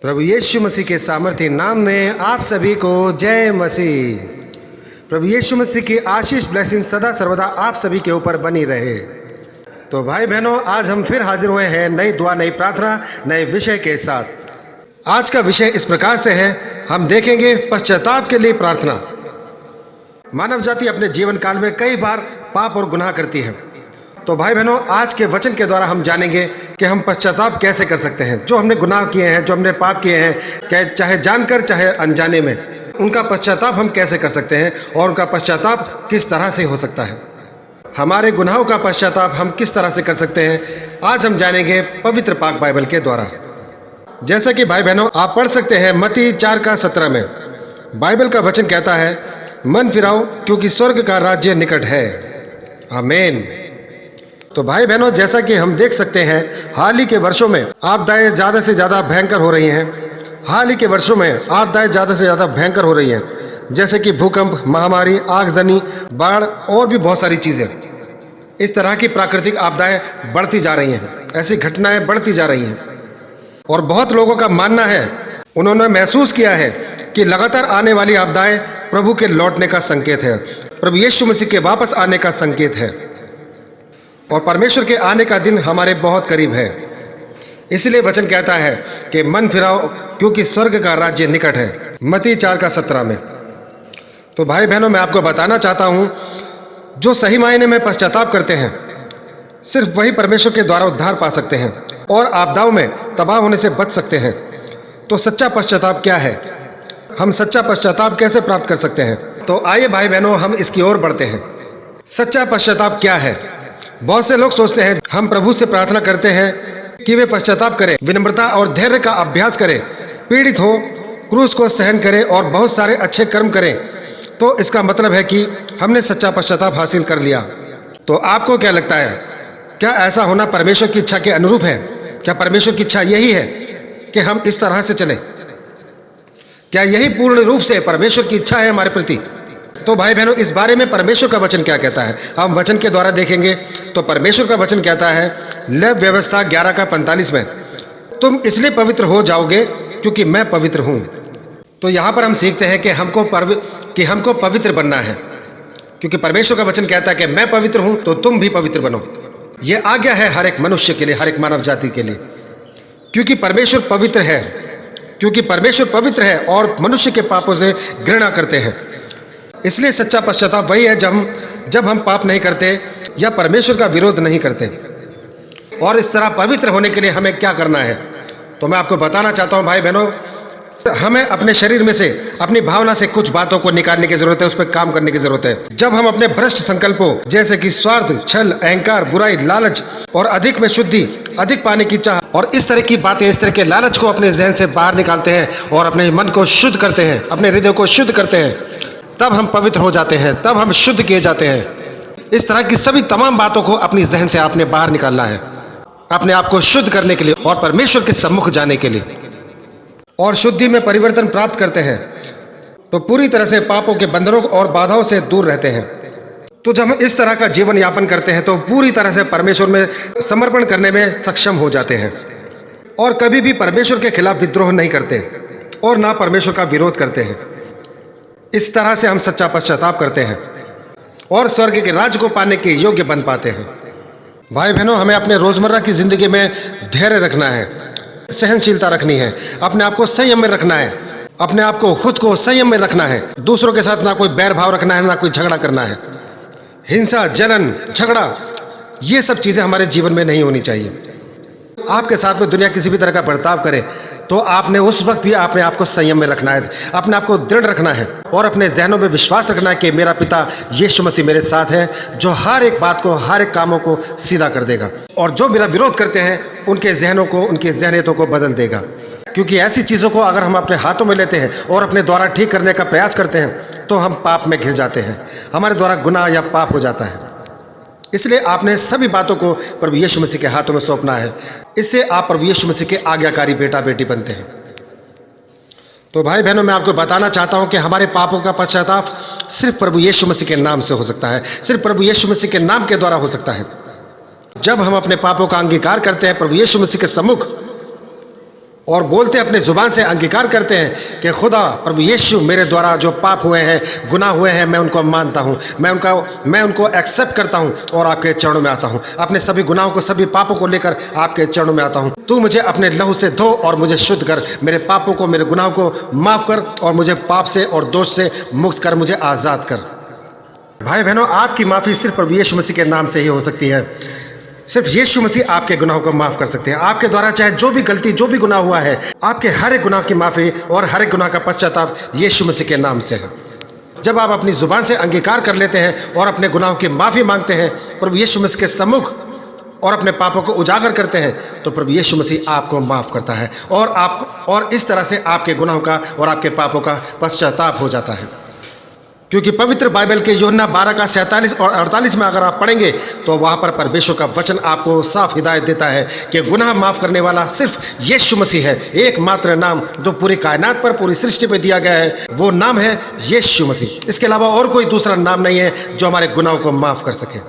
प्रभु यीशु मसीह के सामर्थ्य नाम में आप सभी को जय मसीह। प्रभु यीशु मसीह की आशीष ब्लेसिंग सदा सर्वदा आप सभी के ऊपर बनी रहे। तो भाई बहनों, आज हम फिर हाजिर हुए हैं नई दुआ, नई प्रार्थना, नए विषय के साथ। आज का विषय इस प्रकार से है, हम देखेंगे पश्चाताप के लिए प्रार्थना। मानव जाति अपने जीवन काल में कई बार पाप और गुनाह करती है। तो भाई बहनों, आज के वचन के द्वारा हम जानेंगे कि हम पश्चाताप कैसे कर सकते हैं। जो हमने गुनाह किए हैं, जो हमने पाप किए हैं, चाहे जानकर चाहे अनजाने में, उनका पश्चाताप हम कैसे कर सकते हैं और उनका पश्चाताप किस तरह से हो सकता है। हमारे गुनाहों का पश्चाताप हम किस तरह से कर सकते हैं, आज हम जानेंगे पवित्र पाक बाइबल के द्वारा। जैसा कि भाई बहनों आप पढ़ सकते हैं मत्ती 4:17 में बाइबल का वचन कहता है, मन फिराओ क्योंकि स्वर्ग का राज्य निकट है। आमीन। तो भाई बहनों, जैसा कि हम देख सकते हैं, हाल ही के वर्षों में आपदाएं ज़्यादा से ज़्यादा भयंकर हो रही हैं। हाल ही के वर्षों में आपदाएं ज़्यादा से ज़्यादा भयंकर हो रही हैं, जैसे कि भूकंप, महामारी, आगजनी, बाढ़ और भी बहुत सारी चीज़ें। इस तरह की प्राकृतिक आपदाएं बढ़ती जा रही हैं, ऐसी घटनाएं बढ़ती जा रही हैं। और बहुत लोगों का मानना है, उन्होंने महसूस किया है कि लगातार आने वाली आपदाएं प्रभु के लौटने का संकेत है, प्रभु यीशु मसीह के वापस आने का संकेत है और परमेश्वर के आने का दिन हमारे बहुत करीब है। इसलिए वचन कहता है कि मन फिराओ क्योंकि स्वर्ग का राज्य निकट है, मत्ती 4:17 में। तो भाई बहनों, मैं आपको बताना चाहता हूँ, जो सही मायने में पश्चाताप करते हैं, सिर्फ वही परमेश्वर के द्वारा उद्धार पा सकते हैं और आपदाओं में तबाह होने से बच सकते हैं। तो सच्चा पश्चाताप क्या है, हम सच्चा पश्चाताप कैसे प्राप्त कर सकते हैं? तो आइए भाई बहनों, हम इसकी ओर बढ़ते हैं। सच्चा पश्चाताप क्या है? बहुत से लोग सोचते हैं, हम प्रभु से प्रार्थना करते हैं कि वे पश्चाताप करें, विनम्रता और धैर्य का अभ्यास करें, पीड़ित हो, क्रूस को सहन करें और बहुत सारे अच्छे कर्म करें, तो इसका मतलब है कि हमने सच्चा पश्चाताप हासिल कर लिया। तो आपको क्या लगता है, क्या ऐसा होना परमेश्वर की इच्छा के अनुरूप है? क्या परमेश्वर की इच्छा यही है कि हम इस तरह से चलें? क्या यही पूर्ण रूप से परमेश्वर की इच्छा है हमारे प्रति? तो भाई बहनों, इस बारे में परमेश्वर का वचन क्या कहता है, हम वचन के द्वारा देखेंगे। तो परमेश्वर का वचन कहता है लेव व्यवस्था 11:45 में, तुम इसलिए पवित्र हो जाओगे क्योंकि मैं पवित्र हूँ। तो यहाँ पर हम सीखते हैं कि हमको पवित्र बनना है, क्योंकि परमेश्वर का वचन कहता है कि मैं पवित्र हूँ तो तुम भी पवित्र बनो। ये आज्ञा है हर एक मनुष्य के लिए, हर एक मानव जाति के लिए, क्योंकि परमेश्वर पवित्र है। क्योंकि परमेश्वर पवित्र है और मनुष्य के पापों से घृणा करते हैं। इसलिए सच्चा पश्चाताप वही है जब हम पाप नहीं करते या परमेश्वर का विरोध नहीं करते। और इस तरह पवित्र होने के लिए हमें क्या करना है, तो मैं आपको बताना चाहता हूँ भाई बहनों, हमें अपने शरीर में से, अपनी भावना से कुछ बातों को निकालने की जरूरत है, उस पर काम करने की जरूरत है। जब हम अपने भ्रष्ट संकल्पों जैसे कि स्वार्थ, छल, अहंकार, बुराई, लालच और अधिक में शुद्धि, अधिक पाने की चाह और इस तरह की बातें, इस तरह के लालच को अपने जहन से बाहर निकालते हैं और अपने मन को शुद्ध करते हैं, अपने हृदय को शुद्ध करते हैं, तब हम पवित्र हो जाते हैं, तब हम शुद्ध किए जाते हैं। इस तरह की सभी तमाम बातों को अपनी जहन से आपने बाहर निकालना है, अपने आप को शुद्ध करने के लिए और परमेश्वर के सम्मुख जाने के लिए। और शुद्धि में परिवर्तन प्राप्त करते हैं तो पूरी तरह से पापों के बंधनों और बाधाओं से दूर रहते हैं। तो जब हम इस तरह का जीवन यापन करते हैं तो पूरी तरह से परमेश्वर में समर्पण करने में सक्षम हो जाते हैं और कभी भी परमेश्वर के खिलाफ विद्रोह नहीं करते और ना परमेश्वर का विरोध करते हैं। इस तरह से हम सच्चा पश्चाताप करते हैं और स्वर्ग के राज्य को पाने के योग्य बन पाते हैं। भाई बहनों, हमें अपने रोजमर्रा की जिंदगी में धैर्य रखना है, सहनशीलता रखनी है, अपने आप को संयम में रखना है, अपने आप को खुद को संयम में रखना है। दूसरों के साथ ना कोई बैर भाव रखना है, ना कोई झगड़ा करना है। हिंसा, जलन, झगड़ा, ये सब चीजें हमारे जीवन में नहीं होनी चाहिए। आपके साथ में दुनिया किसी भी तरह का बर्ताव करे तो आपने उस वक्त भी अपने आप को संयम में रखना है, अपने आप को दृढ़ रखना है और अपने जहनों में विश्वास रखना है कि मेरा पिता यीशु मसीह मेरे साथ है, जो हर एक बात को, हर एक कामों को सीधा कर देगा और जो मेरा विरोध करते हैं उनके जहनों को, उनकी जहनियतों को बदल देगा। क्योंकि ऐसी चीज़ों को अगर हम अपने हाथों में लेते हैं और अपने द्वारा ठीक करने का प्रयास करते हैं तो हम पाप में घिर जाते हैं, हमारे द्वारा गुनाह या पाप हो जाता है। इसलिए आपने सभी बातों को प्रभु यीशु मसीह के हाथों में सौंपना है। इससे आप प्रभु यीशु मसीह के आज्ञाकारी बेटा बेटी बनते हैं। तो भाई बहनों, मैं आपको बताना चाहता हूं कि हमारे पापों का पश्चाताप सिर्फ प्रभु यीशु मसीह के नाम से हो सकता है, सिर्फ प्रभु यीशु मसीह के नाम के द्वारा हो सकता है। जब हम अपने पापों का अंगीकार करते हैं प्रभु यीशु मसीह के सम्मुख, और बोलते अपने ज़ुबान से अंगीकार करते हैं कि खुदा प्रभु यीशु मेरे द्वारा जो पाप हुए हैं, गुनाह हुए हैं, मैं उनको मानता हूँ, मैं उनको एक्सेप्ट करता हूँ और आपके चरणों में आता हूँ। अपने सभी गुनाहों को, सभी पापों को लेकर आपके चरणों में आता हूँ। तू मुझे अपने लहू से धो और मुझे शुद्ध कर, मेरे पापों को, मेरे गुनाहों को माफ़ कर और मुझे पाप से और दोष से मुक्त कर, मुझे आज़ाद कर। भाई बहनों, आपकी माफ़ी सिर्फ प्रभु यीशु मसीह के नाम से ही हो सकती है। सिर्फ यीशु मसीह आपके गुनाहों को माफ़ कर सकते हैं। आपके द्वारा चाहे जो भी गलती, जो भी गुनाह हुआ है, आपके हर एक गुनाह की माफ़ी और हर एक गुनाह का पश्चाताप यीशु मसीह के नाम से है। जब आप अपनी ज़ुबान से अंगीकार कर लेते हैं और अपने गुनाहों की माफ़ी मांगते हैं प्रभु यीशु मसीह के सम्मुख और अपने पापों को उजागर करते हैं, तो प्रभु यीशु मसीह आपको माफ़ करता है और इस तरह से आपके गुनाहों का और आपके पापों का पश्चाताप हो जाता है। क्योंकि पवित्र बाइबल के यूहन्ना 12 का 47 और 48 में अगर आप पढ़ेंगे तो वहाँ पर परमेश्वर का वचन आपको साफ हिदायत देता है कि गुनाह माफ़ करने वाला सिर्फ यीशु मसीह है। एकमात्र नाम जो पूरी कायनात पर, पूरी सृष्टि पर दिया गया है, वो नाम है यीशु मसीह। इसके अलावा और कोई दूसरा नाम नहीं है जो हमारे गुनाहों को माफ़ कर सके।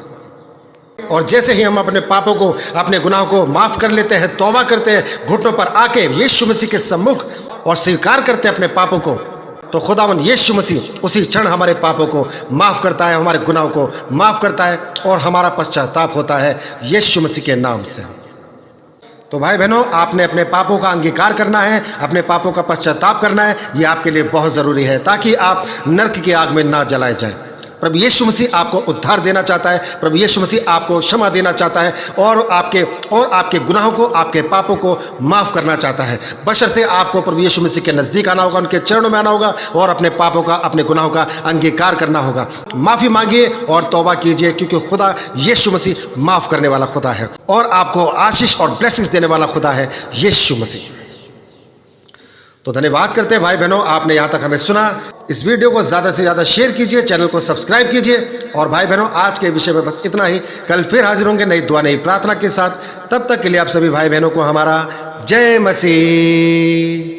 और जैसे ही हम अपने पापों को, अपने गुनाहों को माफ़ कर लेते हैं, तौबा करते हैं, घुटनों पर आके यीशु मसीह के सम्मुख और स्वीकार करते हैं अपने पापों को, तो खुदावंद यीशु मसीह उसी क्षण हमारे पापों को माफ़ करता है, हमारे गुनाहों को माफ़ करता है और हमारा पश्चाताप होता है यीशु मसीह के नाम से। तो भाई बहनों, आपने अपने पापों का अंगीकार करना है, अपने पापों का पश्चाताप करना है। ये आपके लिए बहुत ज़रूरी है ताकि आप नरक की आग में ना जलाए जाए। प्रभु यीशु मसीह आपको उद्धार देना चाहता है। प्रभु यीशु मसीह आपको क्षमा देना चाहता है और आपके गुनाहों को, आपके पापों को माफ़ करना चाहता है। बशर्ते आपको प्रभु यीशु मसीह के नज़दीक आना होगा, उनके चरणों में आना होगा और अपने पापों का, अपने गुनाहों का अंगीकार करना होगा। माफ़ी मांगिए और तौबा कीजिए, क्योंकि खुदा यीशु मसीह माफ़ करने वाला खुदा है और आपको आशीष और ब्लेसिंग्स देने वाला खुदा है यीशु मसीह। तो धन्यवाद करते हैं भाई बहनों, आपने यहाँ तक हमें सुना। इस वीडियो को ज़्यादा से ज़्यादा शेयर कीजिए, चैनल को सब्सक्राइब कीजिए। और भाई बहनों, आज के विषय में बस इतना ही। कल फिर हाजिर होंगे नई दुआ, नई प्रार्थना के साथ। तब तक के लिए आप सभी भाई बहनों को हमारा जय मसीह।